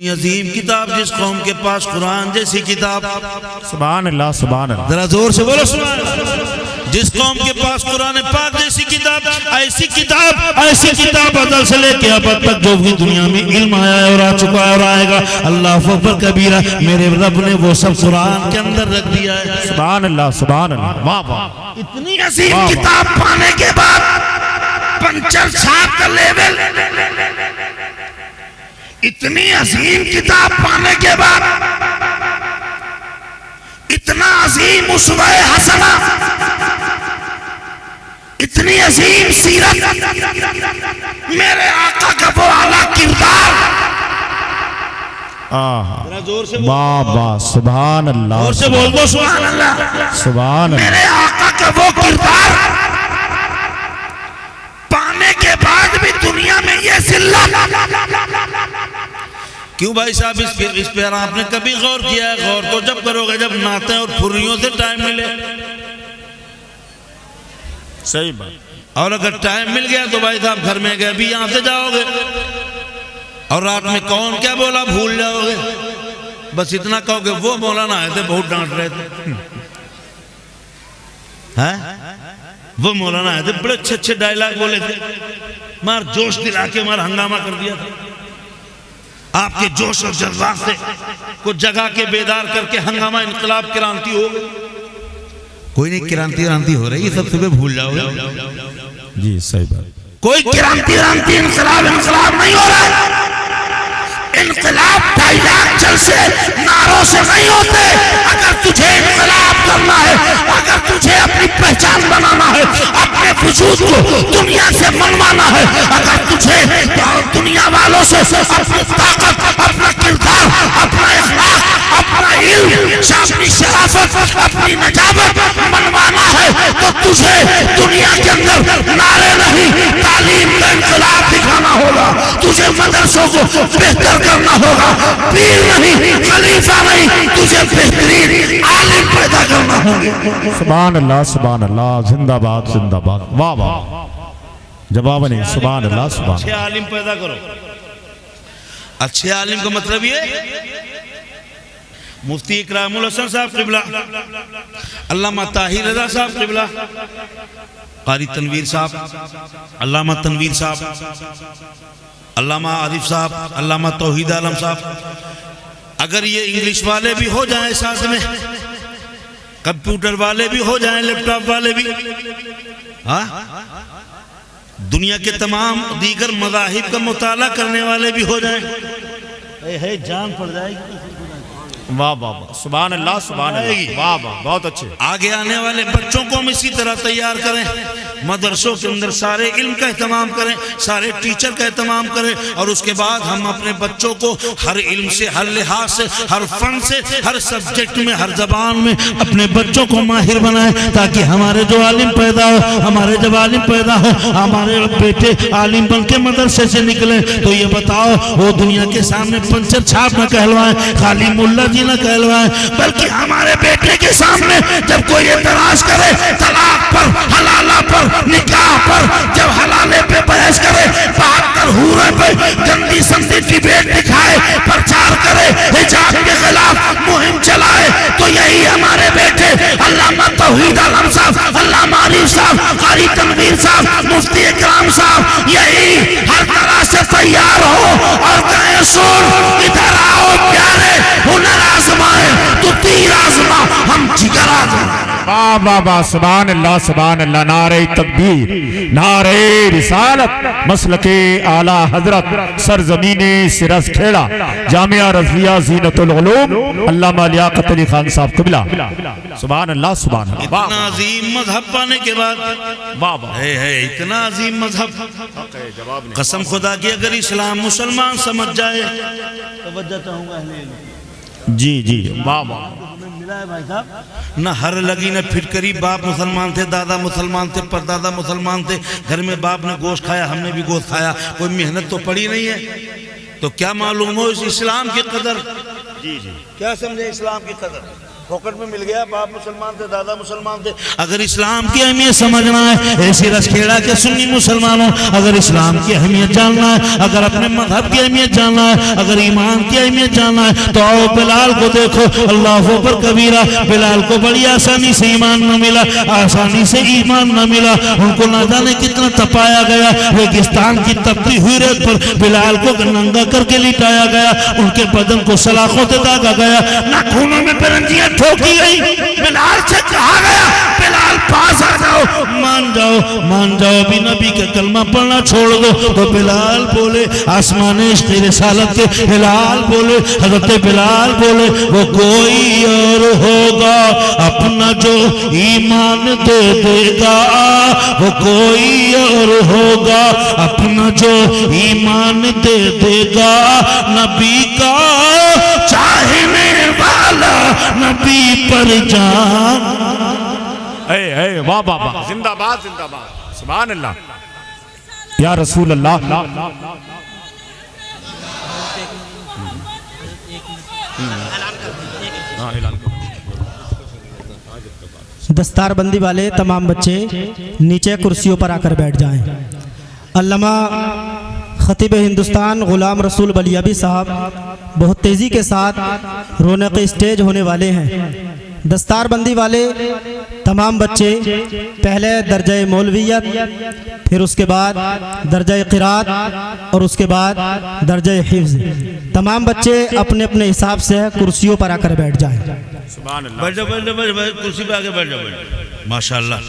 अजीम किताब, जिस कौम के पास कुरान जैसी किताब, सुभान अल्लाह सुभान अल्लाह, जरा जोर से बोलो सुभान अल्लाह। जिस कौम के पास कुरान पाक जैसी किताब, ऐसी किताब अदल से लेके अब तक जो भी दुनिया में इल्म आया है और आ चुका है और आएगा, अल्लाह अकबर कबीरा, मेरे रब ने वो सब कुरान के अंदर रख दिया है। सुभान अल्लाह सुभान अल्लाह, वाह वाह। इतनी अजीम किताब पाने के बाद पंचर छाप का लेवल, इतनी अजीम किताब पाने के बाद इतना अजीम उसवे हसना, इतनी अजीम सीरत, मेरे आका का वो आला किरदार, जोर से वाह वाह सुभान अल्लाह, जोर से बोल दो सुभान अल्लाह, सुभान अल्लाह। मेरे आका का वो किरदार पाने के बाद भी दुनिया में ये जिल्लत क्यों? भाई साहब इस पर आपने कभी गौर किया है? गौर तो जब करोगे जब नाते और फुर्रियों से टाइम मिले। सही बात। और अगर टाइम मिल गया तो भाई साहब घर में गए भी यहां से जाओगे और रात में कौन क्या बोला भूल जाओगे, बस इतना कहोगे वो मौलाना आए थे बहुत डांट रहे थे, हैं? वो मौलाना आए थे बड़े अच्छे अच्छे डायलॉग बोले थे, मार जोश दिला के मार हंगामा कर दिया था। आपके जोश और जज्बात से कुछ जगह के बेदार करके हंगामा, इनकलाब, क्रांति हो गई। कोई नहीं, क्रांति हो रही है, सब सुबह भूल जाओगे जी, सही बात। कोई क्रांति इनकलाब नहीं हो रहा है। इनकलाब डायलॉग जल से नारों से नहीं होते। अगर तुझे इनकलाब करना है, अगर तुझे अपनी पहचान बनाना है, अपने वजूद को दुनिया से मनवाना है, अगर तुझे दुनिया वालों से अपनी ताकत, अपना किरदार, अपना इखलाक, अपना इल्म, अपनी शराफत, अपनी नजाबत मनवाना है, तो तुझे दुनिया के अंदर नारे नहीं, तालीम का इनकलाब दिखाना होगा। तुझे मदरसों को बेहतर करना होगा, पीर नहीं, खलीफा नहीं, तुझे बेहतरीन आलिम पैदा करना होगा। सुभान अल्लाह, जिंदाबाद जिंदाबाद, वाह वाह, जवाब नहीं। सुभान अल्लाह सुभान। अच्छे आलिम पैदा करो। अच्छे आलिम का मतलब ये मुफ्ती इकरामुल हसन साहब क़िबला, अल्लामा ताहिर रज़ा साहब क़िबला, क़ारी तनवीर साहब, अल्लामा तनवीर साहब, अल्लामा आरिफ साहब, अल्लामा तौहीद आलम साहब, अगर ये इंग्लिश वाले भी हो जाएं साथ में, कंप्यूटर वाले भी हो जाएं, लैपटॉप वाले भी, हाँ, दुनिया के तमाम दीगर मज़ाहिब का मुताला करने वाले भी हो जाएं, है जान पड़ जाएगी। वाह वाह वाह, सुभान अल्लाह सुभान अल्लाह, वाह वाह, बहुत अच्छे। आगे आने वाले बच्चों को हम इसी तरह तैयार करें, मदरसों के अंदर सारे इल्म का एहतमाम करें, सारे टीचर का एहतमाम करें, और उसके बाद हम अपने बच्चों को हर इल्म से, हर लिहाज से, हर फन से, हर सब्जेक्ट में, हर जबान में अपने बच्चों को माहिर बनाएं, ताकि हमारे जो आलिम पैदा हो, हमारे जब आलिम पैदा हो, हमारे बेटे आलिम बन के मदरसे से निकले, तो ये बताओ वो दुनिया के सामने पंचर छाप न कहलवाएं, खाली मुल्ला जी न कहलवाएं, बल्कि हमारे बेटे के सामने जब कोई एतराज करे तलाक पर, हलाला पर, निकाह पर, जब हलाले पे बहस करे, 72 हूरे पे गंदी संदी डिबेट दिखाए, प्रचार करे, हिजाब के खिलाफ मुहिम चलाए, तो यही हमारे बेटे अल्लामा तौहीद आलम साहब, अल्लामा आरिफ साहब, क़ारी तनवीर साहब, मुफ्ती इकराम साहब, यही हर तरह से तैयार हो और कहें सुन इधर आओ प्यारे, हुनर आजमाए तो तीर आजमा, हम जिगर आजमा। वाह वाह वाह, सुभान अल्लाह, नारे तकबीर, नारे रिसालत, मसलके आला हजरत, सरजमीने सिरस खेड़ा, जामिया रज़विया ज़ीनतुल उलूम, अल्लामा लियाकत अली खान साहब क़िबला, सुभान अल्लाह सुभान अल्लाह। इतना अजीम मजहब पाने के बाद, वाह वाह, है इतना अजीम मजहब, कसम खुदा की अगर इस्लाम मुसलमान समझ जाए, तवज्जो चाहूंगा जी जी, वाह वाह। मिला है भाई साहब, न हर लगी न फिटकरी, बाप मुसलमान थे, दादा मुसलमान थे, परदादा मुसलमान थे, घर में बाप ने गोश्त खाया, हमने भी गोश्त खाया, कोई मेहनत तो पड़ी नहीं है, तो क्या मालूम हो इस इस्लाम की कदर। जी जी, क्या समझे इस्लाम की कदर? फोकट में मिल गया, बाप मुसलमान थे, दादा मुसलमान थे। अगर इस्लाम की अहमियत समझना है, ऐसे रसखेड़ा के सुन्नी मुसलमानों, अगर इस्लाम की अहमियत जानना है, अगर अपने मजहब की अहमियत जानना है, अगर ईमान की अहमियत जानना है, तो आओ बिलाल को देखो। अल्लाह अकबर कबीरा। बिलाल को बड़ी आसानी से ईमान न मिला, आसानी से ईमान न मिला। उनको ना जाने कितना तपाया गया। रेगिस्तान की तपती हुई रेत पर बिलाल को नंगा करके लिटाया गया, उनके बदन को सलाखों से दागा गया, नाखूनों में परंजियां ठोकी गई। बिलाल से कहा गया, बिलाल पास आ जाओ, मान जाओ, मान जाओ, अभी नबी का कलमा पढ़ना छोड़ दो। तो बिलाल बोले, आसमाने तेरे सालत के बिलाल बोले, हजरत बिलाल बोले, वो कोई और होगा अपना जो ईमान दे देगा, वो कोई और होगा अपना जो ईमान दे देगा। नबी का चाहने वाला नबी पर जान। वाह वाह वाह, जिंदाबाद जिंदाबाद, सुभान अल्लाह या रसूल अल्लाह। दस्तारबंदी वाले तमाम बच्चे नीचे कुर्सियों पर आकर बैठ जाएं। अल्लामा खतीब हिंदुस्तान गुलाम रसूल बलियाबी साहब बहुत तेज़ी के साथ रौनक स्टेज होने वाले हैं। दस्तारबंदी वाले तमाम बच्चे पहले दर्जा मौलवियत, फिर उसके बाद दर्जा क़िरात और उसके बाद दर्जा हिफ्ज़। तमाम बच्चे अपने अपने हिसाब से कुर्सियों पर आकर बैठ जाएं। बैठ जाओ, बैठ जाओ, कुर्सी पे आके बैठ जाओ। माशाल्लाह,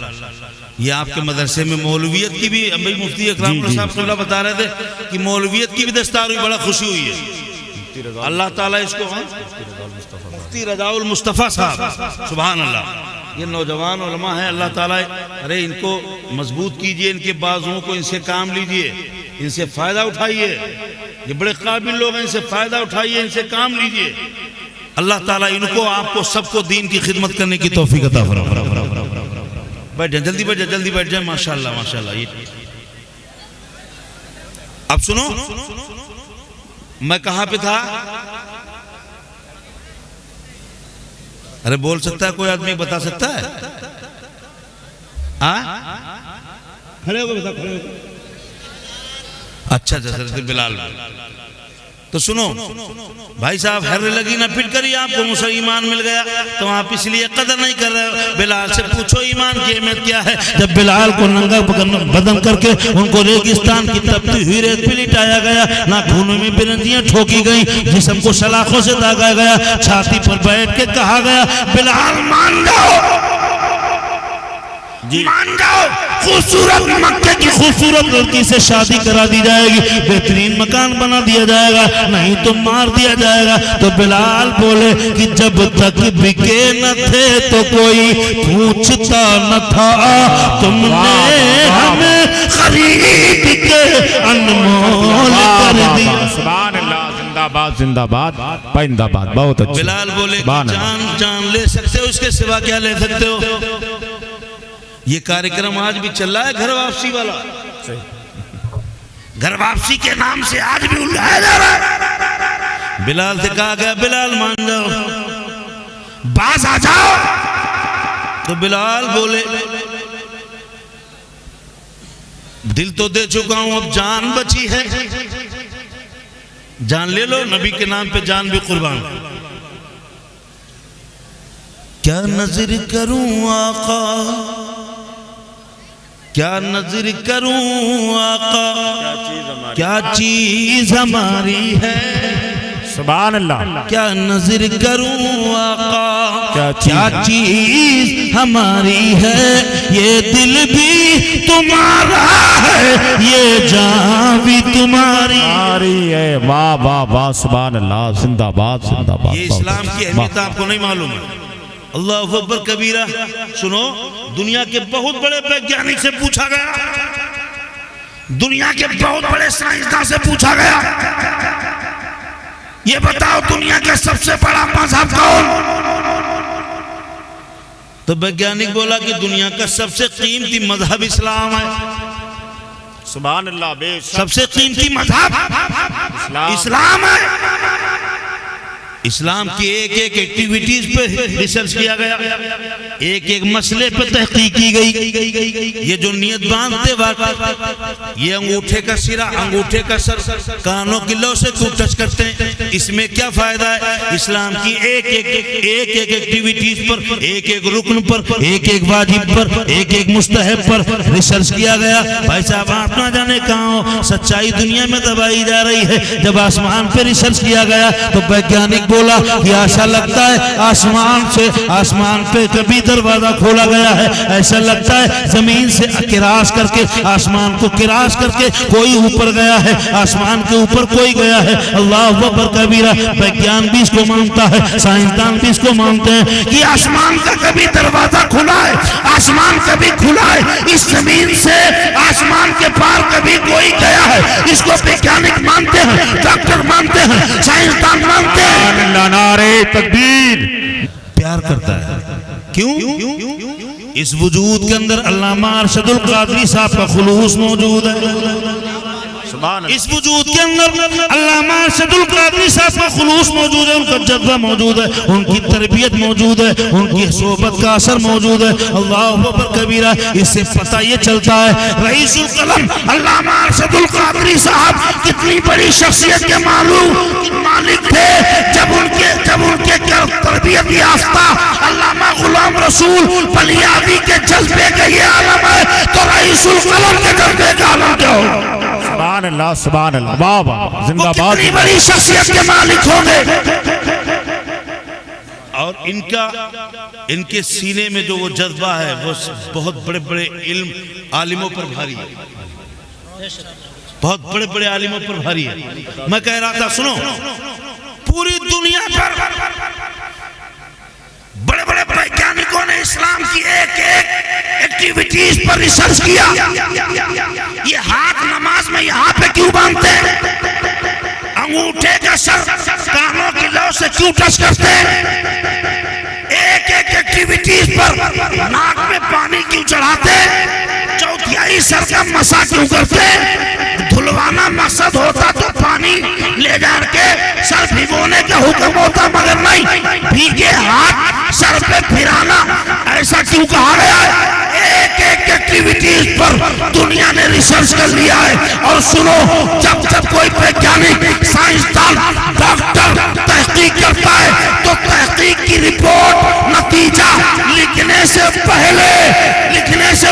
ये आपके मदरसे में मौलवियत की भी, अभी मुफ्ती अकरम साहब क़िबला बता रहे थे कि मौलवियत की भी दस्तार हुई, बड़ा खुशी हुई है। अल्लाह ताला इसको मुफ्ती रजाउल मुस्तफ़ा साहब, सुभान अल्लाह। ये नौजवान उलमा है, अल्लाह ताला, अरे इनको मजबूत कीजिए, इनके बाजुओं को, इनसे काम लीजिए, इनसे फ़ायदा उठाइए। ये बड़े काबिल लोग हैं, इनसे फ़ायदा उठाइए, इनसे काम लीजिए। अल्लाह ताला इनको, आपको, सबको दीन की खिदमत करने की तौफीक अता फरमाए। बैठ जाए, जल्दी बैठ जाए, जल्दी बैठ जाए। माशाल्लाह माशाल्लाह। ये अब सुनो, मैं कहां पे था? अरे बोल सकता है कोई आदमी, बता सकता है? खड़े हो गए, बता, खड़े हो गए। अच्छा अच्छा, बिलाल। तो सुनो भाई साहब, हर लगी ना फिट करिए, आपको मुसलमान ईमान मिल गया तो आप इसलिए कदर नहीं कर रहे हो। बिलाल से पूछो ईमान की अहमियत क्या है। जब बिलाल को नंगा बदन करके उनको रेगिस्तान की तपती हुई रेत पे लिटाया गया, नाखूनों में बिरंजियां ठोकी गई, जिस्म को सलाखों से दागा गया, छाती पर बैठ के कहा गया, बिलाल मान जाओ, मान जाओ, खूबसूरत मक्के की खूबसूरत लड़की से शादी करा दी जाएगी, बेहतरीन मकान बना दिया जाएगा, नहीं तो मार दिया जाएगा। तो बिलाल बोले कि जब तक बिके न थे तो कोई पूछता न था, तुमने हमें खरीद के अनमोल कर दिया। सुभान अल्लाह, जिंदाबाद जिंदाबाद जिंदाबाद, बहुत अच्छा। बिलाल बोले जान जान ले सकते हो, इसके सिवा क्या ले सकते हो? ये कार्यक्रम आज भी चल रहा है, घर वापसी वाला। घर वापसी के नाम से आज भी उल्लाया जा रहा है। बिलाल से कहा गया, बिलाल मान जाओ, बाज आ जाओ। तो बिलाल बोले, दिल तो दे चुका हूं, अब जान बची है, जान ले लो, नबी के नाम पे जान भी कुर्बान। क्या नजर करूं आका, क्या नजर करूं आका, क्या चीज हमारी है। सुभान अल्लाह। क्या नजर करूं आका, क्या चीज हमारी है। ये दिल भी तुम्हारा है, ये जान भी तुम्हारी है। वाह वाह वाह, सुभान अल्लाह, जिंदाबाद जिंदाबाद। ये इस्लाम की अहमियत आपको नहीं मालूम है। अल्लाह अकबर कबीरा। सुनो, दुनिया के बहुत बड़े वैज्ञानिक से पूछा गया, दुनिया के बहुत बड़े साइंसदान से पूछा गया, ये बताओ दुनिया का सबसे बड़ा मजहब कौन? तो वैज्ञानिक बोला कि दुनिया का सबसे कीमती मजहब इस्लाम है। सुभान अल्लाह, बेशक सबसे कीमती मजहब इस्लाम है। इस्लाम की एक एक एक्टिविटीज पे रिसर्च किया गया, एक एक मसले पे तहकीक की गई। ये जो नियत बांधते वक्त ये अंगूठे का सिरा, अंगूठे का सर कानों की लौ से क्यों टच करते हैं, इसमें क्या फायदा है? इस्लाम की एक एक एक्टिविटीज पर, एक एक रुकन पर, एक एक वाजिब पर, एक एक मुस्तहब पर रिसर्च किया गया। भाई साहब आप ना जाने कहाँ हो, सच्चाई दुनिया में दबाई जा रही है। जब आसमान पे रिसर्च किया गया तो वैज्ञानिक बोला कि ऐसा लगता है आसमान पे कभी दरवाजा खोला गया है, ऐसा लगता है जमीन से किरास करके, आसमान को किरास करके कोई ऊपर गया है, आसमान के ऊपर कोई गया है। अल्लाह अकबर कबीरा। वैज्ञान भी इसको मानता है, साइंसदान भी इसको मानते हैं कि आसमान का कभी दरवाजा खुला है, आसमान कभी खुला है, इस जमीन से आसमान के पार कभी कोई गया है। इसको वैज्ञानिक मानते हैं, डॉक्टर मानते हैं, साइंसदान मानते हैं। नारे तकबीर। प्यार करता है क्यों? इस वजूद के अंदर अल्लामा अरशदुल कादरी साहब का खुलूस मौजूद है। इस वजूद के अंदर अल्लामा अरशदुल कादरी साहब का खुलूस मौजूद है, उनका जज्बा मौजूद है, उनकी तरबियत मौजूद है, उनकी सोहबत का असर मौजूद है। अल्लाह अकबर कबीरा। इससे पता ये चलता है रईसुल कलम अल्लामा अरशदुल कादरी साहब कितनी बड़ी शख्सियत के मालिक थे। जब उनके तरबियत याफ्ता अल्लामा गुलाम रसूल बलियावी के जज्बे का ये आलम है, तो रईसुल कलम के जज्बे का आलम क्या हो? सुभान अल्लाह, सुभान अल्लाह, वाह वाह, जिंदाबाद। कितनी बड़ी शख्सियत के मालिक होंगे। और इनके सीने में जो वो जज्बा है वो बहुत बड़े बड़े इल्म आलिमों पर भारी है, बहुत बड़े बड़े आलिमों पर भारी है। मैं कह रहा था सुनो, पूरी दुनिया पर बड़े बड़े वैज्ञानिकों ने इस्लाम की एक एक एक्टिविटीज पर रिसर्च किया। ये हाथ नमाज में यहाँ पे क्यों बांधते हैं, अंगूठे का सर कानों की लौ से क्यों टच करते हैं, एक एक एक्टिविटीज पर नाक में पानी क्यों चढ़ाते हैं, चौथियाई सर का मसा क्यों करते हैं। धुलवाना मकसद होता तो पानी ले जाके सर भिगोने का हुक्म होता, मगर नहीं, भीगे हाथ सर पे फिराना ऐसा क्यों कहा गया है? एक एक एक्टिविटीज पर दुनिया ने रिसर्च कर लिया है। और सुनो, जब कोई वैज्ञानिक, साइंसदान, डॉक्टर तहकीक करता है तो तहकीक की रिपोर्ट, नतीजा लिखने से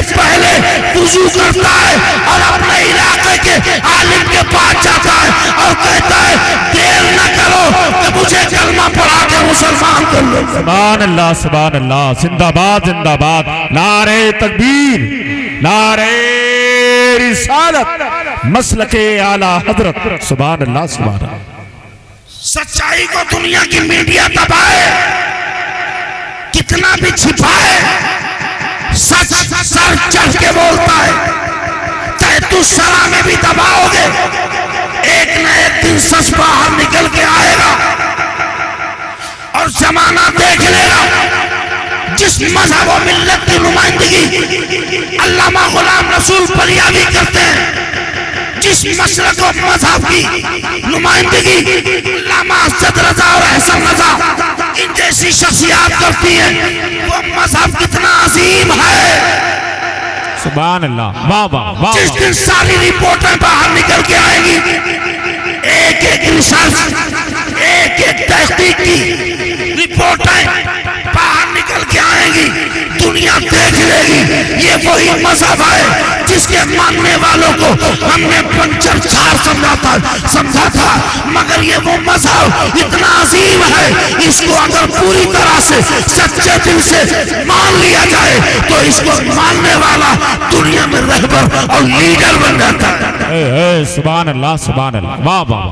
पहले वुजू करता है और अपने इलाके के आलिम के पास जाता है और कहता है देर न करो कि मुझे कलमा पढ़ा के मुसलमान कर लो। सुभान अल्लाह, सुभान अल्लाह, जिंदाबाद जिंदाबाद, नारे तकबीर, नारे रिसालत, मसलके आला हजरत। सुभान अल्लाह, सुभान अल्लाह। सच्चाई को दुनिया की मीडिया दबाए, कितना भी छिपाए, सच सर चढ़ के बोलता है। चाहे तू सरा में भी दबाओगे, एक न एक दिन सच बाहर निकल के आएगा और जमाना देख लेगा। जिस मजहब और मिल्लत की नुमाइंदगी अल्लामा गुलाम रसूल बलियावी करते हैं, जिस मसलक और मजहब की नुमाइंदगी अल्लामा असद रजा और अहसन रजा इन जैसी शख्सियत करती है, वो मजहब कितना अजीम है। सुभान अल्लाह, वाह वाह वाह। जिस दिन सारी रिपोर्टें बाहर निकल के आएंगी, एक एक रिसर्च, एक एक तहकीक की रिपोर्टें बाहर निकल के आएंगी, दुनिया देख लेगी ये वही मजहब है जिसके मानने वालों को हमने पंचर चार समझा था। मगर ये वो मजहब इतना अजीम है, इसको अगर पूरी तरह से सच्चे दिल से मान लिया जाए तो इसको मानने वाला दुनिया में रहबर और लीडर बन जाता है। सुभान अल्लाह, सुभान अल्लाह, वाह वाह,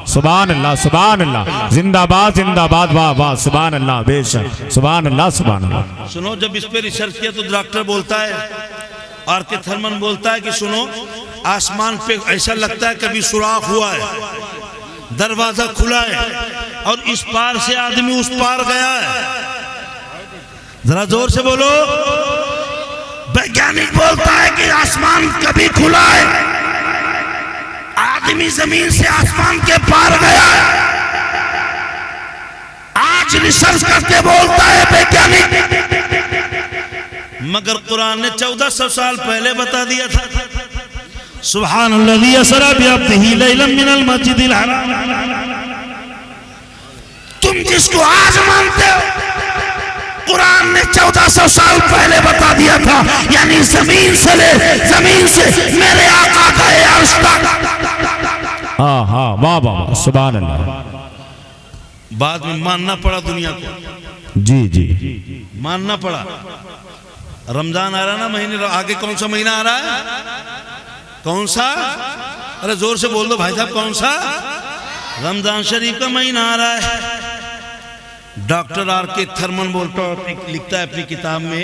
सुभान अल्लाह, सुभान अल्लाह, जिंदाबाद जिंदाबाद, वाह वाह, सुभान अल्लाह, बेशक, सुभान अल्लाह, सुभान अल्लाह। सुनो, जब इस पे रिसर्च किया तो डॉक्टर बोलता है, आर.के. थर्मन बोलता है कि सुनो, आसमान पे ऐसा लगता है कभी सुराख हुआ है, दरवाजा खुला है और इस पार से आदमी उस पार गया है। जरा जोर से बोलो। वैज्ञानिक बोलता है कि आसमान कभी खुला है, आदमी जमीन से आसमान के पार गया है। आज रिसर्च करके बोलता है वैज्ञानिक, मगर कुरान ने 1400 साल पहले बता दिया था। सुब्हानल्लाज़ी असरा बिअब्दिही लैलन मिनल मस्जिदिल हराम। तुम जिसको आज मानते हो, कुरान ने 1400 साल पहले बता दिया था। यानी जमीन से मेरे आका का अर्श तक। हाँ हाँ, वाह वाह, सुभान अल्लाह। बाद में मानना पड़ा दुनिया को, जी जी, मानना पड़ा। रमजान आ रहा ना महीने, आगे कौन सा महीना आ रहा है? कौन सा? अरे जोर से बोल दो भाई साहब, कौन सा? रमजान शरीफ का महीना आ रहा है। Doctor R.K. थर्मन बोलता लिखता है अपनी किताब में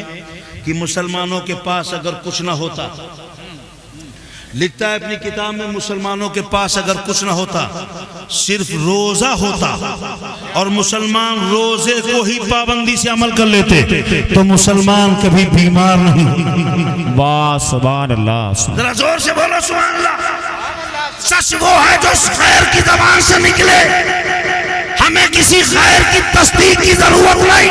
कि मुसलमानों के पास अगर कुछ ना होता, लिखता है अपनी किताब में, मुसलमानों के पास अगर कुछ ना होता, सिर्फ रोजा होता और मुसलमान रोजे को ही पाबंदी से अमल कर लेते, तो मुसलमान कभी बीमार नहीं। वाह सुभान अल्लाह। जरा जोर से बोलो सुभान अल्लाह। सच वो है जो खैर की जबान से निकले, हमें किसी खैर की तस्दीक की जरूरत नहीं।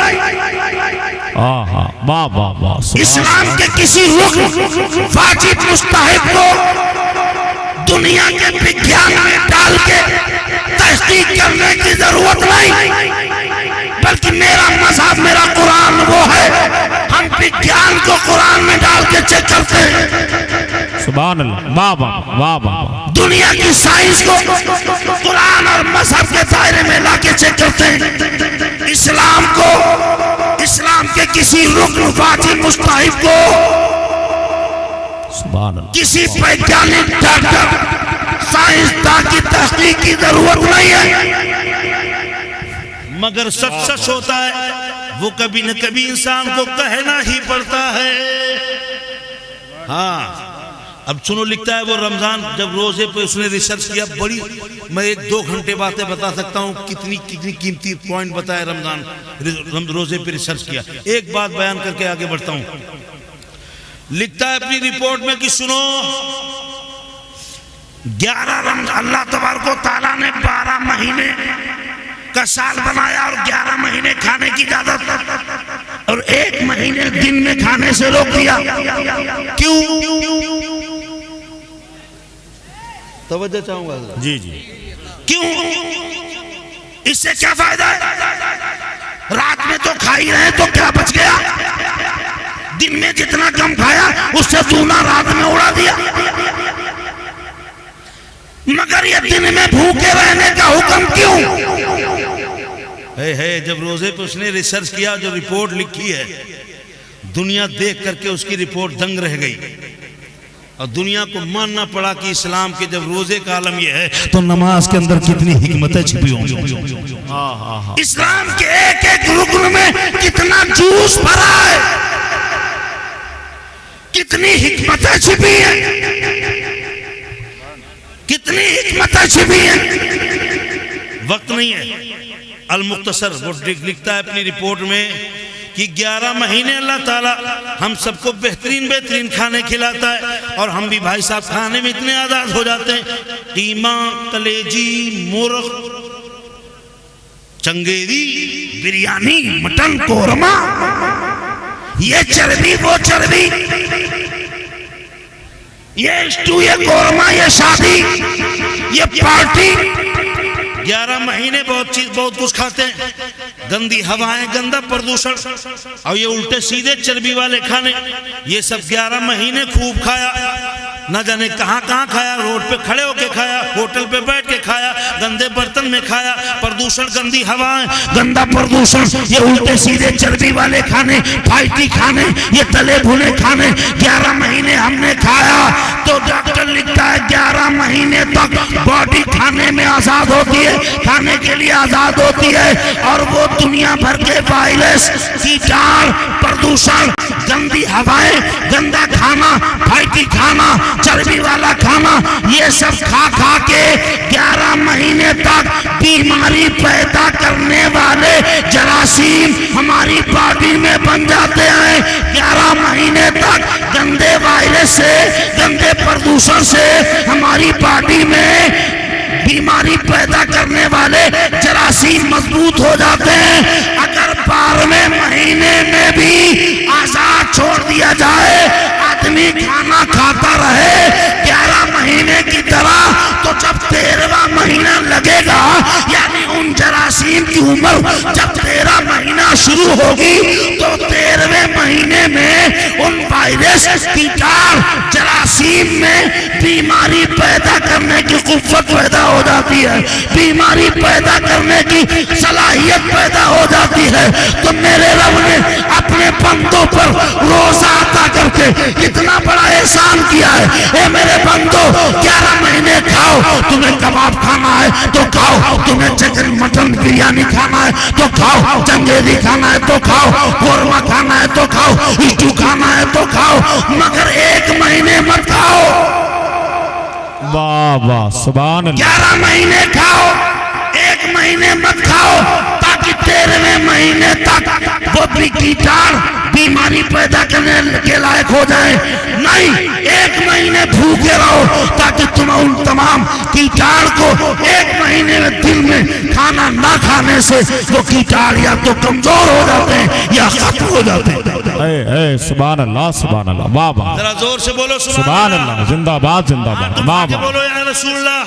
वाह वाह वाह। इस्लाम के किसी रुकन वाजिब मुस्तहब को दुनिया के विज्ञान में डाल के तहकीक करने की जरूरत नहीं, बल्कि मेरा मजहब, मेरा कुरान वो है, हम विज्ञान को कुरान में डाल के चेक करते हैं। सुभान अल्लाह, वाह वाह वाह वाह। दुनिया की साइंस को कुरान और मजहब के दायरे में लाके चेक करते हैं। इस्लाम को, इस्लाम के किसी रुकन वाजिब मुस्तहब को सुभान अल्लाह, किसी वैज्ञानिक डॉक्टर साइंसदान की तहकीक की जरूरत नहीं है। मगर सच होता है, वो कभी न कभी इंसान को कहना ही पड़ता है। हाँ, अब सुनो, लिखता है वो रमजान जब रोजे पे उसने रिसर्च किया, बड़ी, मैं 1-2 घंटे बातें बता सकता हूँ, कितनी कीमती पॉइंट बताया रमजान रोजे पे रिसर्च किया। एक बात बयान करके आगे बढ़ता हूँ। लिखता है अपनी रिपोर्ट में कि सुनो, 11 रमजान अल्लाह तबारक व तआला ने 12 महीने का साल बनाया और 11 महीने खाने की इजाजत और 1 महीने दिन में खाने से रोक दिया। क्यों? तवज्जो चाहूंगा जी जी। क्यों? इससे क्या फायदा है? रात में तो खा ही रहे, तो क्या बच गया? दिन में जितना कम खाया उससे दूना रात में उड़ा दिया। मगर ये दिन में भूखे रहने का हुक्म क्यों है? जब रोजे पे उसने रिसर्च किया, जो रिपोर्ट लिखी है, दुनिया देख करके उसकी रिपोर्ट दंग रह गई और दुनिया को मानना पड़ा कि इस्लाम के जब रोजे का आलम यह है, तो नमाज के अंदर कितनी हिकमतें छिपी होंगी। इस्लाम के एक रुकन में कितना जूस भरा है, कितनी हिकमतें छिपी हैं, कितनी हिकमतें छिपी हैं। वक्त नहीं है। अल मुख्तसर वो लिखता है अपनी रिपोर्ट में कि 11 महीने अल्लाह ताला हम सबको बेहतरीन खाने खिलाता है और हम भी भाई साहब खाने में इतने आजाद हो जाते हैं। कीमा, कलेजी, मुर्ग, चंगेरी, बिरयानी, मटन, कोरमा, ये चर्बी, वो चर्बी, ये स्टू, ये कोरमा, ये शादी, ये पार्टी। 11 महीने बहुत कुछ खाते हैं, गंदी हवाएं, गंदा प्रदूषण और ये उल्टे सीधे चर्बी वाले खाने, ये सब 11 महीने खूब खाया। न जाने कहाँ खाया, रोड पे खड़े होके खाया, होटल पे बैठ के खाया, गंदे बर्तन में खाया, प्रदूषण, गंदी हवाएं, गंदा प्रदूषण, ये उल्टे सीधे चर्बी वाले खाने, फाइटी खाने, ये तले भुने खाने 11 महीने हमने खाया। तो डॉक्टर लिखता है 11 महीने तक बॉडी खाने में आजाद होती है, खाने के लिए आजाद होती है और वो दुनिया भर के वायरस, कीटाणु, प्रदूषण, गंदी हवाएं, गंदा खाना, फाइटी खाना, चर्बी वाला खाना, ये सब खा के 11 महीने तक बीमारी पैदा करने वाले जरासीम हमारी बॉडी में बन जाते हैं। 11 महीने तक गंदे वायरस से, गंदे प्रदूषण से हमारी बॉडी में बीमारी पैदा करने वाले जरासीम मजबूत हो जाते हैं। अगर 12वें महीने में भी आजाद छोड़ दिया जाए, आदमी खाना खाता रहे 11 महीने की तरह, तो जब 13वां महीना लगेगा, यानी उन जरासीम की उम्र जब 13 महीना शुरू होगी, तो 13वें महीने में उन वायरस कीटाणु जरासीम में बीमारी पैदा करने की कुव्वत पैदा हो जाती है, बीमारी पैदा करने की सलाहियत पैदा हो जाती है। तो मेरे रब ने अपने बंदों पर रोजा अता करके इतना बड़ा एहसान किया है। ए मेरे बंदो, 11 महीने खाओ, तुम्हें कबाब खाना है तो खाओ, तुम्हें चिकन मटन बिरयानी खाना है तो खाओ, चंगेरी खाना है तो खाओ, कोरमा खाना है तो खाओ, स्टू खाना है तो खाओ, मगर 1 महीने मत खाओ। वाह वाह सुभान अल्लाह। 11 महीने खाओ, 1 महीने मत खाओ, ताकि 13वें महीने तक वो भी कीटाणु बीमारी पैदा करने के लायक हो जाए। नहीं, 1 महीने भूखे रहो, ताकि तुम उन तमाम कीटाणु को 1 महीने में दिन में खाना ना खाने से वो कीटाणु या तो कमजोर हो जाते हैं या खत्म हो जाते हैं। सुभान अल्लाह सुभान अल्लाह। वाह वाह, जरा जोर से बोलो सुभान अल्लाह। जिंदाबाद जिंदाबाद। वाह वाह, बोलो या रसूलुल्लाह।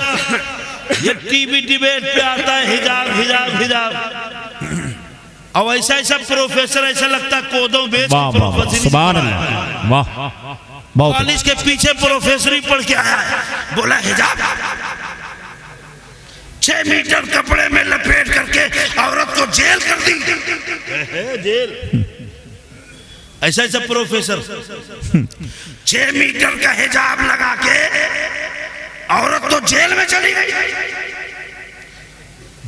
ये टीवी डिबेट पे आता है हिजाब हिजाब हिजाब, और ऐसा ऐसा प्रोफेसर, ऐसा लगता है कोदों बेच वाह सुभान अल्लाह। वाह, कॉलेज के पीछे प्रोफेसर ही पढ़ के आया है, बोला हिजाब 6 मीटर कपड़े में लपेट करके औरत को जेल कर दी। जेल, ऐसा ऐसा प्रोफेसर 6 मीटर का हिजाब लगा के औरत तो जेल में चली गई।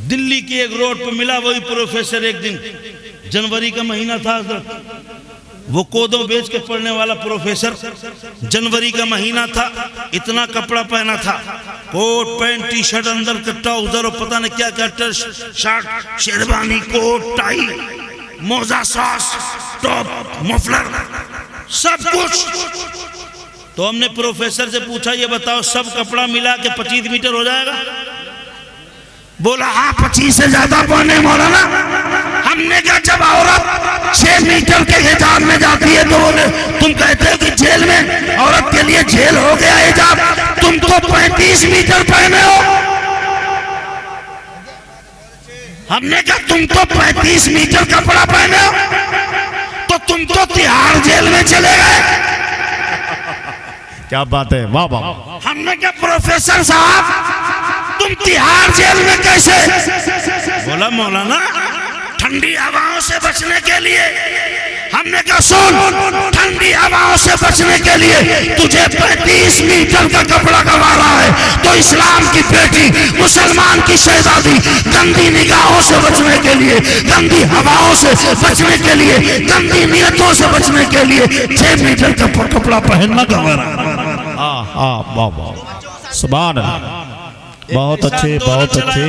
दिल्ली की एक रोड पे मिला वही प्रोफेसर, एक दिन जनवरी का महीना था, वो कोदो बेच के पढ़ने वाला प्रोफेसर, जनवरी का महीना था, इतना कपड़ा पहना था, कोट पैंट टी शर्ट अंदर का ट्राउजर और पता नहीं क्या क्या शर्ट शेरवानी कोट टाई मोजा सॉस टॉप मफलर सब कुछ। तो हमने प्रोफेसर से पूछा, ये बताओ सब कपड़ा मिला के 25 मीटर हो जाएगा? बोला हाँ 25 से ज्यादा पहने मौलाना। हमने कहा जब औरत 6 मीटर के हिजाब में जाती है तो बोले तुम कहते हो कि जेल में औरत के लिए जेल हो गया हिजाब, तुम तो 35 मीटर पहने हो। हमने कहा तुम तो 35 मीटर कपड़ा पहने हो, तो तुम तो तिहाड़ जेल में चले गए। क्या बात है, वाह वाह। हमने कहा प्रोफेसर साहब तुम तिहाड़ जेल में कैसे? बोला मौलाना ठंडी हवाओं से बचने के लिए। हमने कहा सुन, ठंडी हवाओं से बचने के लिए तुझे 35 मीटर का कपड़ा गंवारा है, तो इस्लाम की बेटी मुसलमान की शहजादी गंदी निगाहों से बचने के लिए, गंदी हवाओं से बचने के लिए, गंदी नियतों से बचने के लिए 6 मीटर का कपड़ा पहनना गंवारा। वाह वाह सुभान अल्लाह। बहुत अच्छे बहुत अच्छे,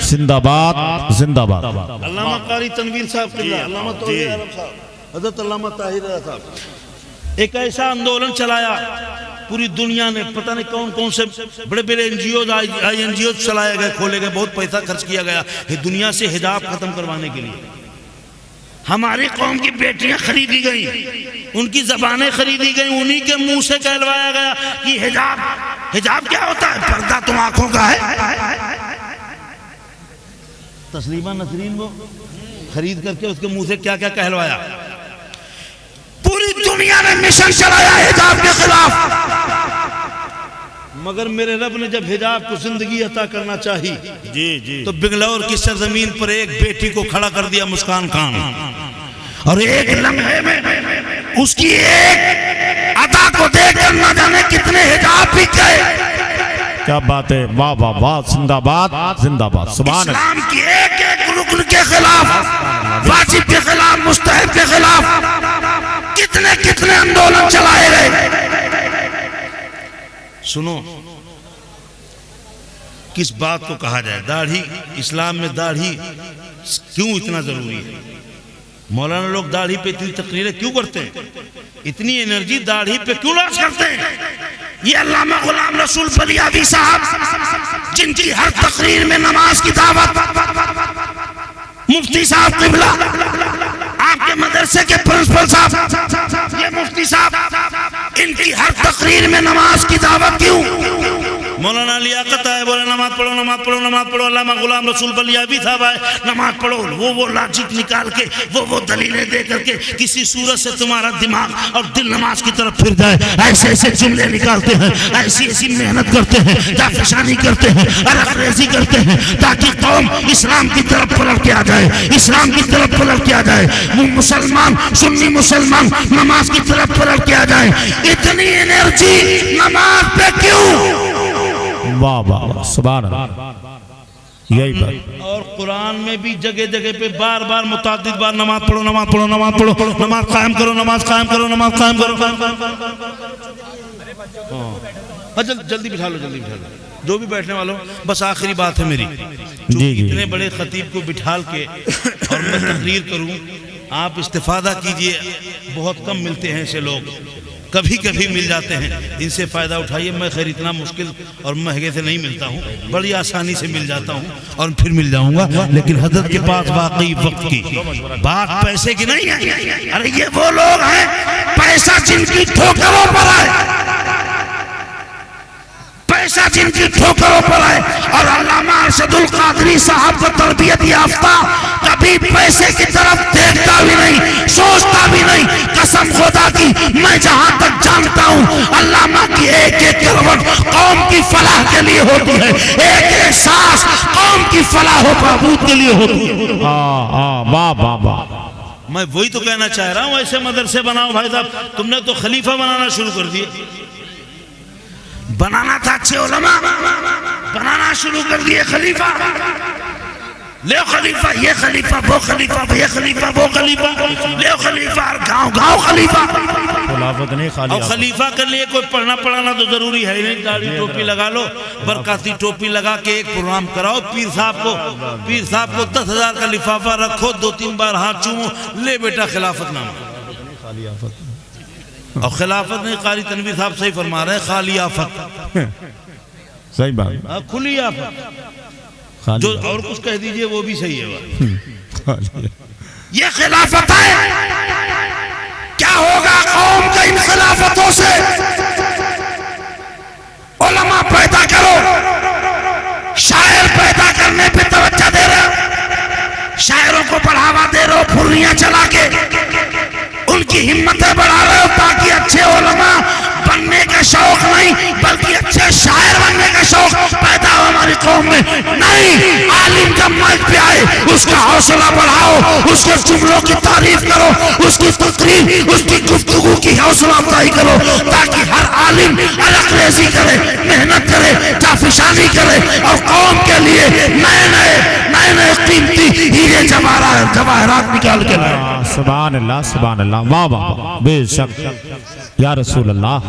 जिंदाबाद जिंदाबाद। अल्लामा कारी तनवीर साहब, अल्लामा तौहीद आलम साहब, हज़रत अल्लामा ताहिर साहब, एक ऐसा आंदोलन चलाया पूरी दुनिया ने, पता नहीं कौन कौन से बड़े बड़े एनजीओ चलाए गए, खोले गए, बहुत पैसा खर्च किया गया दुनिया से हिजाब खत्म करवाने के लिए। हमारी कौम की बेटियां खरीदी गई, उनकी जबानें खरीदी गई, उन्हीं के मुंह से कहलवाया गया कि हिजाब, हिजाब क्या होता है? पर्दा तो आंखों का है। तस्लीमा नसरीन को खरीद करके उसके मुंह से क्या क्या कहलवाया। पूरी दुनिया ने मिशन चलाया हिजाब के खिलाफ, मगर मेरे रब ने जब हिजाब को जिंदगी अता करना चाहिए जी जी, तो बिगलौर की सरजमीन पर एक बेटी को खड़ा कर दिया, मुस्कान खान, और एक लम्हे में उसकी एक अदा को देखकर न जाने कितने हिजाब बिक गए। क्या बात है, वाह वाह वाह, जिंदाबाद जिंदाबाद। सुभान अल्लाह। इस्लाम की एक एक रुकन के खिलाफ, वाजिब के खिलाफ, मुस्तहब के खिलाफ कितने कितने आंदोलन चलाए गए। सुनो किस बात को कहा जाए, दाढ़ी, इस्लाम में दाढ़ी क्यों इतना जरूरी है? मौलाना लोग दाढ़ी पे इतनी तकरीरें क्यों करते हैं? इतनी एनर्जी दाढ़ी पे क्यों लॉस करते हैं? ये अल्लामा गुलाम रसूल बलियावी साहब जिनकी हर तकरीर में नमाज की दावत, मुफ्ती साहब किबला, आपके मदरसे के प्रिंसिपल साहब, ये मुफ्ती साहब, इनकी हर तकरीर में नमाज की दावत क्यों? मौलाना लियाकत आए बोले नमाज पढ़ो नमाज पढ़ो नमाज पढ़ो, अल्लामा गुलाम रसूल बलियावी साहब आए नमाज पढ़ो, वो लॉजिक निकाल के वो दलीलें दे करके किसी सूरत से तुम्हारा दिमाग और दिल नमाज की तरफ फिर जाए, ऐसे ऐसे जुमले निकालते हैं, ऐसी ऐसी मेहनत करते हैं, जाफिशानी करते हैं, अरगरेजी करते हैं, ताकि कौम इस्लाम की तरफ पलट के आ जाए, इस्लाम की तरफ पलट के आ जाए, मुसलमान सुन्नी मुसलमान नमाज की तरफ पलट के आ जाए। इतनी एनर्जी नमाज पे क्यों? वाह वाह सुभान अल्लाह। यही बात। और कुरान में भी जगह जगह पे बार बार मुतादिद बार नमाज पढ़ो नमाज पढ़ो नमाज पढ़ो, नमाज कायम करो नमाज कायम करो नमाज कायम करो। जल्दी बिठा लो जल्दी बिठा लो जो भी बैठने वालों। बस आखिरी बात है मेरी, जी जी इतने बड़े खतीब को बिठाल के और मैं तकरीर करूं, आप इस्तिफादा कीजिए। बहुत कम मिलते हैं ऐसे लोग, कभी कभी मिल जाते हैं, इनसे फ़ायदा उठाइए। मैं खैर इतना मुश्किल और महंगे से नहीं मिलता हूँ, बड़ी आसानी से मिल जाता हूँ और फिर मिल जाऊँगा। लेकिन हजरत के पास वाकई वक्त की बात पैसे की नहीं है। अरे ये वो लोग हैं पैसा जिनकी ठोकरों पर आए, पैसा जिनकी ठोकरों पर आए। और अल्लामा अरशदुल कादरी साहब को तरबियत याफ्ता कभी पैसे की तरफ देखता भी नहीं, सोचता भी नहीं। कसम खुदा की मैं जहां तक जानता हूं, अल्लामा की एक एक करवट कौम की फलाह के लिए होती है, एक एक सांस कौम की फलाह व बहबूद के लिए होती है। वाह वाह वाह। मैं वही तो कहना चाह रहा हूं, ऐसे मदरसे बनाओ भाई साहब। तुमने तो खलीफा बनाना शुरू कर दिए, बनाना था अच्छे उलमा, बनाना शुरू कर दिए खलीफा। ले खलीफा, ये खलीफा, वो खलीफा, ये खलीफा, वो खलीफा, ले खलीफा, गांव गांव खलीफा। खिलाफत नहीं खाली। और खलीफा के लिए कोई पढ़ना पढ़ाना तो जरूरी है नहीं, दाढ़ी टोपी लगा लो, बरकाती टोपी लगा के एक प्रोग्राम कराओ। पीर साहब को 10,000 का लिफाफा रखो, 2-3 बार हाथ चूमो, ले बेटा खिलाफतनामा। और खिलाफत नहीं, कारी तनवीर साहब सही फरमा रहे हैं, खाली आफत। सही बात, खुली आफत। जो और कुछ कह दीजिए वो भी सही है। ये खिलाफत है। क्या होगा कौम के इन खिलाफतों से? उलमा पैदा करो, शायर पैदा करने पे तवज्जो दे रहे हो, शायरों को बढ़ावा दे रहे हो, फुर्रियां चला के उनकी हिम्मतें बढ़ा रहे हो, ताकि अच्छे उलमा बनने का शौक नहीं बल्कि अच्छे शायर बनने का शौक पैदा हो हमारी कौम में। नहीं, आलिम जब मंच पे आए उसका हौसला बढ़ाओ, उसके जुमलों की तारीफ करो, उसकी तकरीर, उसकी गुफ्तगू की हौसला अफजाई करो, ताकि हर आलिम अलगरेजी करे, मेहनत करे, जाफिशानी करे और कौम के लिए नए नए कीमती हीरे जवाहरात निकाल के लाए। सुभान अल्लाह सुभान अल्लाह। वाह वाह बेशक या रसूल अल्लाह।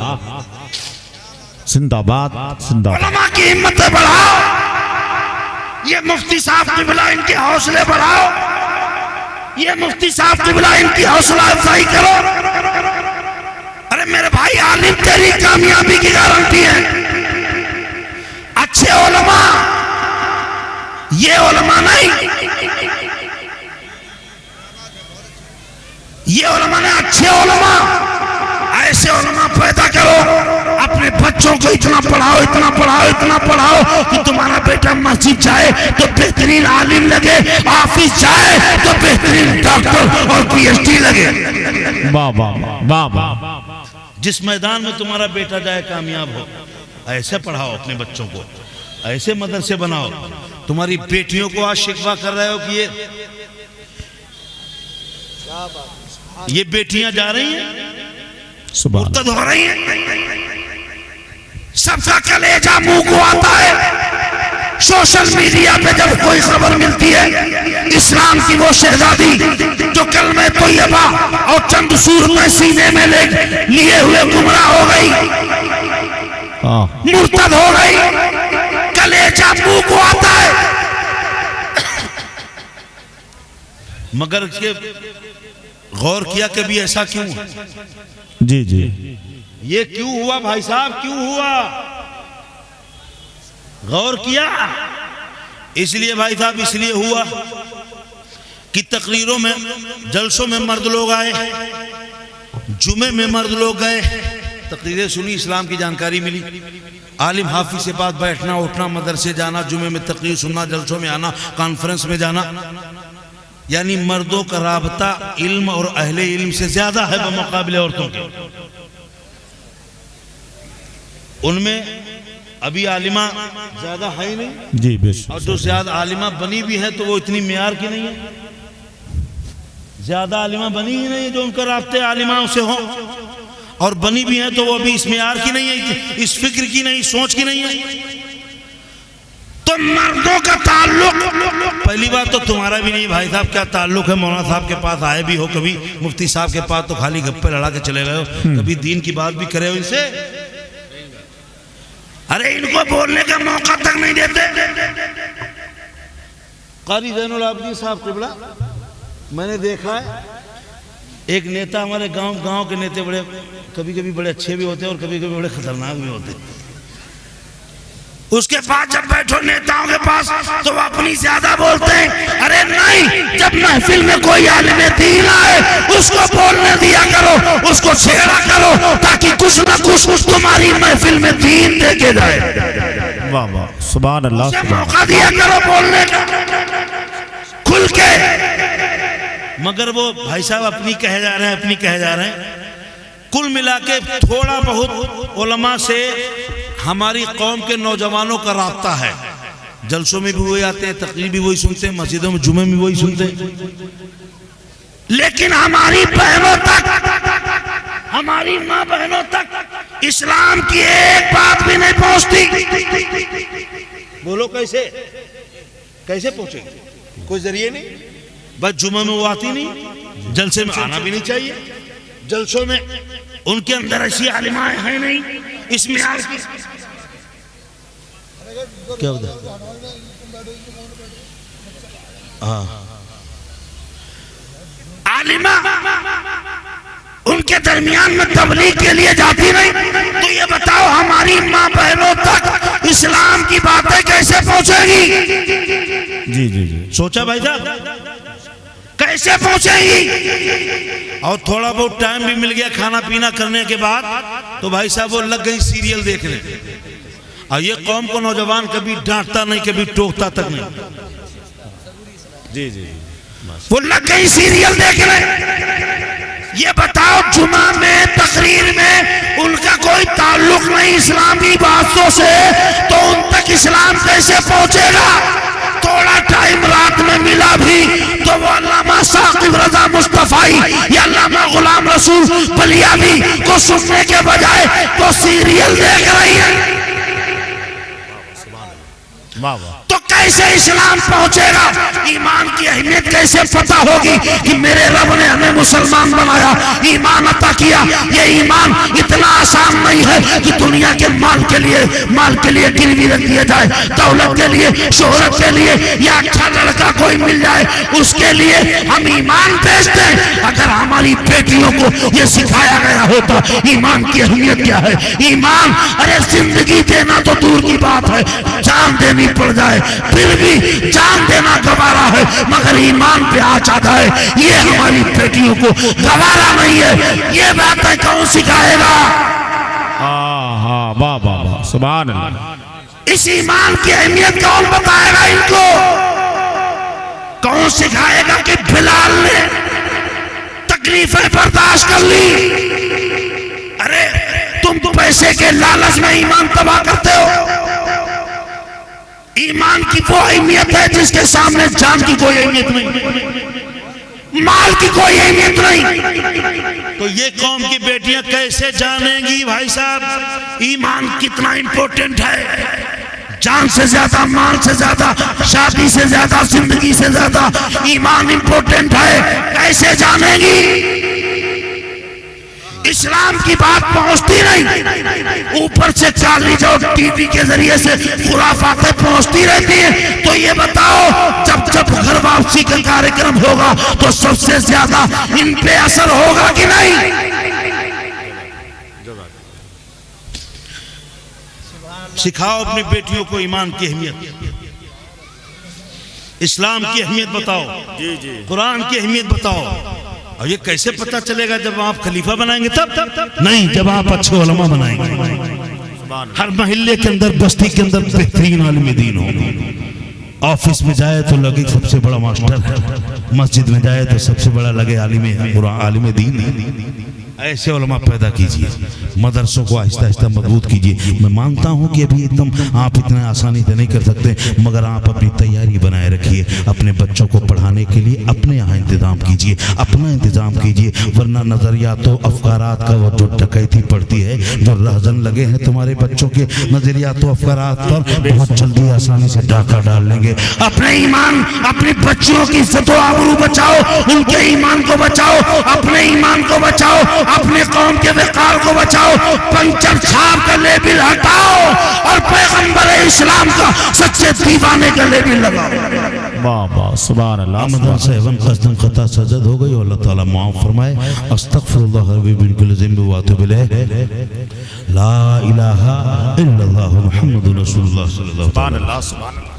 जिंदाबाद जिंदाबाद। उलमा की हिम्मतें बढ़ाओ, ये मुफ्ती साहब किबला इनके हौसले बढ़ाओ, ये मुफ्ती साहब किबला इनकी हौसला अफजाई करो। अरे मेरे भाई, आलिम तेरी कामयाबी की गारंटी है। अच्छे उलमा, ये उलमा नहीं, ये उलमा ने अच्छे उलमा, ऐसे उलमा पैदा करो। अपने बच्चों को इतना पढ़ाओ, इतना पढ़ाओ, इतना पढ़ाओ कि तुम्हारा बेटा मस्जिद जाए तो बेहतरीन आलिम लगे, ऑफिस जाए तो बेहतरीन डॉक्टर और PhD लगे। वाह वाह वाह वाह। जिस मैदान में तुम्हारा बेटा जाए कामयाब हो, ऐसे पढ़ाओ अपने बच्चों को, ऐसे मदरसे बनाओ। तुम्हारी बेटियों को आज शिकवा कर रहे हो कि ये बेटियां जा रही हैं, मुर्तद हो रही हैं, सबका कलेजा मुंह को आता है। सोशल मीडिया पे जब कोई खबर मिलती है इस्लाम की वो शहजादी जो कलमे तैयबा और चंद सूरतें सीने में लिए हुए गुमराह हो गई, मुर्तद हो गई, कलेजा मुंह को आता है। मगर इसके गौर किया कभी ऐसा क्यों? जी जी, ये क्यों हुआ भाई साहब, क्यों हुआ? गौर किया? इसलिए भाई साहब, इसलिए हुआ कि तकरीरों में, जलसों में मर्द लोग आए, जुमे में मर्द लोग गए, तकरीरें सुनी, इस्लाम की जानकारी मिली, आलिम हाफिज से पास बैठना उठना, मदरसे जाना, जुमे में तकरीर सुनना, जलसों में आना, कॉन्फ्रेंस में जाना, यानी मर्दों का राबता इल्म और अहले इल्म से ज्यादा है बमुकाबले औरतों के। उनमें अभी आलिमा ज्यादा है ही नहीं जी बेशक, और जो ज्यादा आलिमा बनी भी है तो वो इतनी मेयार की नहीं है, ज्यादा आलिमा बनी ही नहीं है जो उनका राब्ते आलिमाओं से हो, और बनी भी है तो वो भी इस मेयार की नहीं है, इस फिक्र की नहीं, सोच की नहीं है। तो मर्दों का ताल्लुक, पहली बात तो तुम्हारा भी नहीं भाई साहब, क्या ताल्लुक है? मौलाना साहब के पास आए भी हो कभी, मुफ्ती साहब के पास तो खाली गप्पे लड़ा के चले गए हो, कभी दीन की बात भी करे हो इनसे? अरे इनको बोलने का मौका तक नहीं देते। कारी ज़ैनुल आबिदीन साहब क़िबला, मैंने देखा है एक नेता, हमारे गांव के नेता बड़े कभी कभी बड़े अच्छे भी होते हैं और कभी कभी बड़े खतरनाक भी होते हैं। उसके पास जब बैठो नेताओं के पास तो वो अपनी ज्यादा बोलते हैं। अरे नहीं, जब महफिल में कोई आलिम दीन आए उसको बोलने दिया करो, उसको छेड़ा करो, ताकि कुछ न कुछ तुम्हारी महफिल में दीन देके जाए। वाह वाह, सुभान अल्लाह, मौका दिया करो बोलने का खुल के। मगर वो भाई साहब अपनी कहे जा रहे हैं, अपनी कहे जा रहे हैं। कुल मिला के थोड़ा बहुत उलमा से हमारी कौम के नौजवानों का राब्ता है, जलसों में भी वही आते हैं, तकरीर भी वही सुनते हैं, मस्जिदों में जुमे में वही सुनते हैं, लेकिन हमारी बहनों तक, हमारी माँ बहनों तक इस्लाम की एक बात भी नहीं पहुंचती। बोलो कैसे, कैसे पहुंचेगी? कोई जरिए नहीं, बस जुमे में वो आती नहीं, जलसे में आना भी नहीं चाहिए, जलसों में उनके अंदर ऐसी आलिमाएं हैं नहीं, इसमें क्या होता है? हाँ, आलिमा उनके दरमियान में तबलीग के लिए जाती नहीं। तो ये बताओ हमारी माँ बहनों तक इस्लाम की बातें कैसे पहुंचेगी? जी जी जी, सोचा भाई साहब कैसे पहुंचेगी? और थोड़ा बहुत टाइम भी मिल गया खाना पीना करने के बाद तो भाई साहब वो लग गई सीरियल देखने। और ये कौम को नौजवान कभी डांटता नहीं, कभी टोकता तक नहीं। जी जी, वो लग गई सीरियल देखने। ये बताओ जुमा में तकरीर में उनका कोई ताल्लुक नहीं इस्लामी बातों से, तो उन तक इस्लाम कैसे पहुंचेगा? थोड़ा टाइम रात में मिला भी तो वो अल्लामा साकिब रजा मुस्तफाई या अल्लामा गुलाम रसूल बलियावी को सुनने के बजाय तो सीरियल देख रही है। वाह वाह, तो कैसे इस्लाम पहुंचेगा? ईमान की अहमियत कैसे पता होगी कि मेरे रब ने हमें मुसलमान बनाया, ईमान अता किया। ये ईमान इतना आसान नहीं है कि दुनिया के माल के लिए गिरवी रख दिया जाए, दौलत के लिए, शोहरत के लिए, या अच्छा लड़का कोई मिल जाए उसके लिए हम ईमान बेचते हैं। अगर हमारी बेटियों को ये सिखाया गया होता ईमान की अहमियत क्या है, ईमान, अरे जिंदगी देना तो दूर की बात है, जान देनी पड़ जाए फिर भी जान देना गवारा है, मगर ईमान पे आ जाता है, ये हमारी बेटियों को गवारा नहीं है। ये बातें कौन सिखाएगा? हाँ, वाह वाह वाह, सुभान अल्लाह। इस ईमान की अहमियत कौन बताएगा इनको? कौन सिखाएगा कि बिलाल ने तकलीफें बर्दाश्त कर ली? अरे तुम पैसे के लालच में ईमान तबाह करते हो। ईमान की वो अहमियत है जिसके सामने जान की कोई अहमियत नहीं, माल की कोई अहमियत नहीं। तो ये कौम की बेटियां कैसे जानेंगी भाई साहब ईमान कितना इंपॉर्टेंट है? जान से ज्यादा, माल से ज्यादा, शादी से ज्यादा, जिंदगी से ज्यादा ईमान इंपॉर्टेंट है। कैसे जानेंगी? इस्लाम की बात पहुंचती नहीं, ऊपर से काली जो टीवी के जरिए से खुराफातें पहुंचती रहती हैं। तो ये बताओ जब जब घर वापसी का कार्यक्रम होगा तो सबसे ज्यादा इन पे असर होगा कि नहीं? सिखाओ अपनी बेटियों को ईमान की अहमियत, इस्लाम की अहमियत बताओ, कुरान की अहमियत बताओ। और ये कैसे पता चलेगा जब आप खलीफा बनाएंगे तब नहीं, जब आप अच्छे उलमा बनाएंगे। हर मोहल्ले के अंदर, बस्ती के अंदर बेहतरीन आलिम दीन हो। ऑफिस में जाए तो लगे सबसे बड़ा मास्टर है, मस्जिद में जाए तो सबसे बड़ा लगे आलिम दीन। ऐसे उलमा पैदा कीजिए, मदरसों को आहिस्ता आहिस्ता मजबूत कीजिए। मैं मानता हूँ कि अभी एकदम आप इतने आसानी से नहीं कर सकते, मगर आप अपनी तैयारी बनाए रखिए। अपने बच्चों को पढ़ाने के लिए अपने यहाँ इंतजाम कीजिए, अपना इंतजाम कीजिए, वरना नज़रियात व अफकारात का वो जो डकैती पड़ती है, जो रहजन लगे हैं तुम्हारे बच्चों के नज़रियात व अफकारात पर, बहुत जल्दी आसानी से डाका डाल लेंगे। अपने ईमान, अपने बच्चों की इज्जत व आबरू बचाओ, उनके ईमान को बचाओ, अपने ईमान को बचाओ, अपने कौम के वकार को बचाओ, पंचर छाप का लेबिल हटाओ और पैगंबर इस्लाम का सच्चे दीवाने का लेबिल लगाओ। वाह वाह, सुभान अल्लाह। आमदन से एवं कसदन खता सजद हो गई, अल्लाह ताला माफ फरमाए। अस्तगफिरुल्लाह रब्बी बिल ज़िम्बि व अतूबु इलैह। ला इलाहा इल्लल्लाह मुहम्मदुर रसूलुल्लाह सल्लल्लाहु अलैहि वसल्लम।